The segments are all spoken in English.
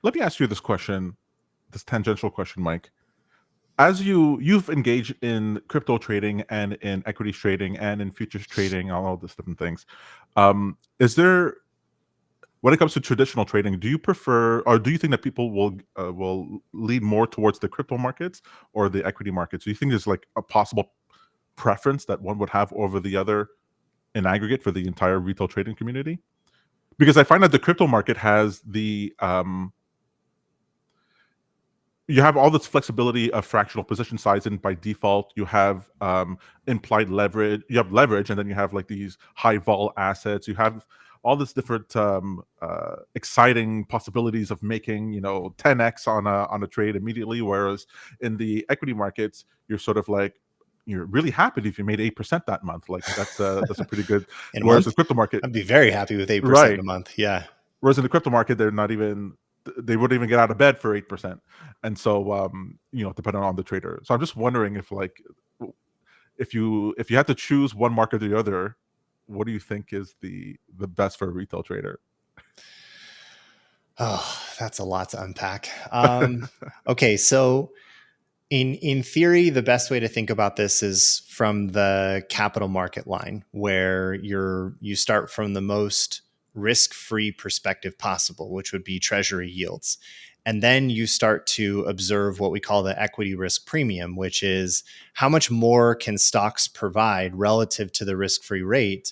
Let me ask you this question, this tangential question, Mike. As you've engaged in crypto trading and in equities trading and in futures trading, all these different things, is there, when it comes to traditional trading, do you prefer, or do you think that people will lean more towards the crypto markets or the equity markets? Do you think there's like a possible preference that one would have over the other in aggregate for the entire retail trading community? Because I find that the crypto market has you have all this flexibility of fractional position size, and by default you have implied leverage. You have leverage, and then you have like these high vol assets. You have all this different exciting possibilities of making 10x on a trade immediately. Whereas in the equity markets, you're sort of like, you're really happy if you made 8% that month. Like that's a pretty good. In a Whereas month, the crypto market, I'd be very happy with 8% in right? a month. Yeah. Whereas in the crypto market, they're not even, they wouldn't even get out of bed for 8%. And so, depending on the trader. So I'm just wondering if like, if you had to choose one market or the other, what do you think is the best for a retail trader? Oh, that's a lot to unpack. Okay, so in theory, the best way to think about this is from the capital market line, where you start from the most risk-free perspective possible, which would be treasury yields. And then you start to observe what we call the equity risk premium, which is how much more can stocks provide relative to the risk-free rate?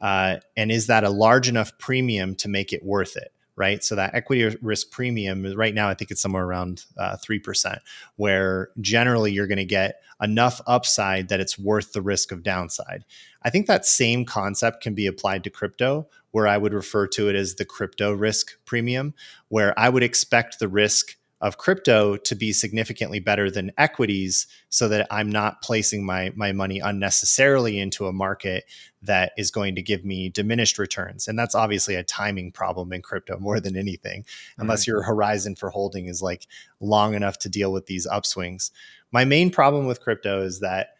And is that a large enough premium to make it worth it? Right. So that equity risk premium right now, I think it's somewhere around 3%, where generally you're going to get enough upside that it's worth the risk of downside. I think that same concept can be applied to crypto, where I would refer to it as the crypto risk premium, where I would expect the risk of crypto to be significantly better than equities, so that I'm not placing my money unnecessarily into a market that is going to give me diminished returns. And that's obviously a timing problem in crypto more than anything, unless Right. your horizon for holding is like long enough to deal with these upswings. My main problem with crypto is that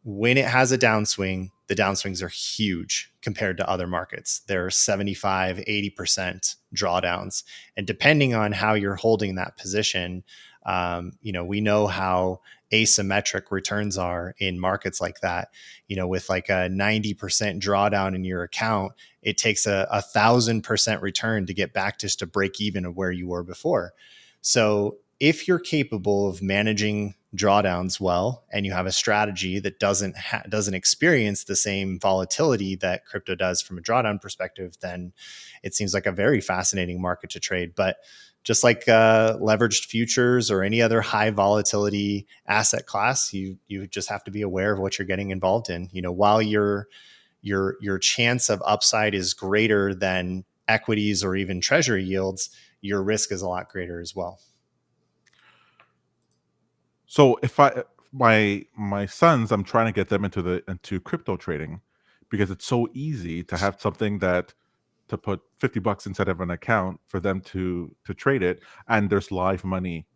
when it has a downswing, the downswings are huge compared to other markets. There are 75, 80% drawdowns. And depending on how you're holding that position, we know how asymmetric returns are in markets like that. With like a 90% drawdown in your account, it takes a 1,000% return to get back just to break even of where you were before. So if you're capable of managing drawdowns well, and you have a strategy that doesn't experience the same volatility that crypto does from a drawdown perspective, then it seems like a very fascinating market to trade. But just like leveraged futures or any other high volatility asset class, you just have to be aware of what you're getting involved in. While your chance of upside is greater than equities or even treasury yields, your risk is a lot greater as well. So if my sons, I'm trying to get them into crypto trading, because it's so easy to have something that, to put $50 inside of an account for them to trade it, and there's live money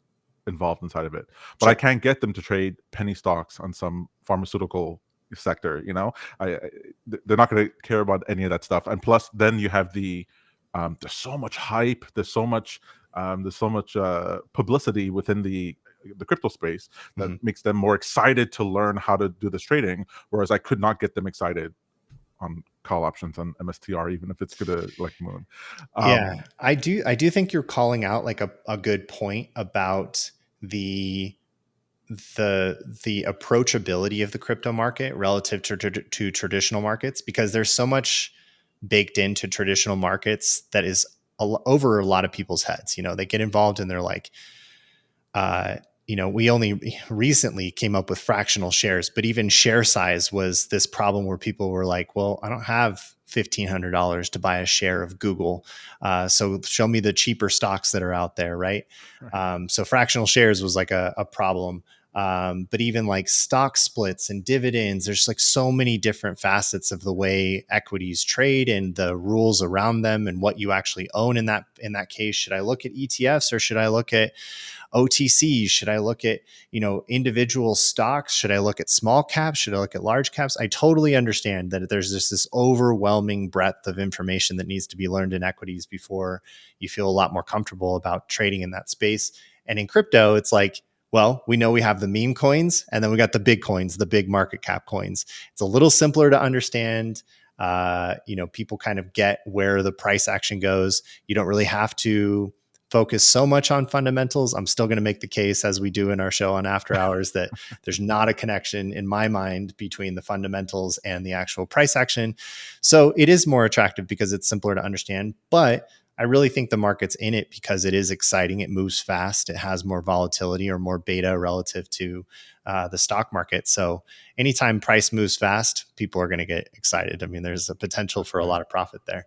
involved inside of it. But I Sure. can't get them to trade penny stocks on some pharmaceutical sector. They're not going to care about any of that stuff. And plus, then you have there's so much hype, there's so much publicity within the crypto space that Mm-hmm. makes them more excited to learn how to do this trading. Whereas I could not get them excited on call options on MSTR, even if it's gonna like moon. Yeah, Um, I do think you're calling out like a good point about the the approachability of the crypto market relative to traditional markets, because there's so much baked into traditional markets that is over a lot of people's heads. They get involved and they're like, we only recently came up with fractional shares, but even share size was this problem where people were like, well, I don't have $1,500 to buy a share of Google. So show me the cheaper stocks that are out there. Right. So fractional shares was like a problem. But even like stock splits and dividends, there's like so many different facets of the way equities trade and the rules around them and what you actually own in that case. Should I look at ETFs or should I look at OTCs? Should I look at, individual stocks? Should I look at small caps? Should I look at large caps? I totally understand that there's just this overwhelming breadth of information that needs to be learned in equities before you feel a lot more comfortable about trading in that space. And in crypto, it's like, well, we know we have the meme coins and then we got the big coins, the big market cap coins. It's a little simpler to understand. People kind of get where the price action goes. You don't really have to focus so much on fundamentals. I'm still going to make the case, as we do in our show on After Hours, that there's not a connection in my mind between the fundamentals and the actual price action. So it is more attractive because it's simpler to understand. But I really think the market's in it because it is exciting. It moves fast. It has more volatility or more beta relative to the stock market. So anytime price moves fast, people are going to get excited. I mean, there's a potential for a lot of profit there.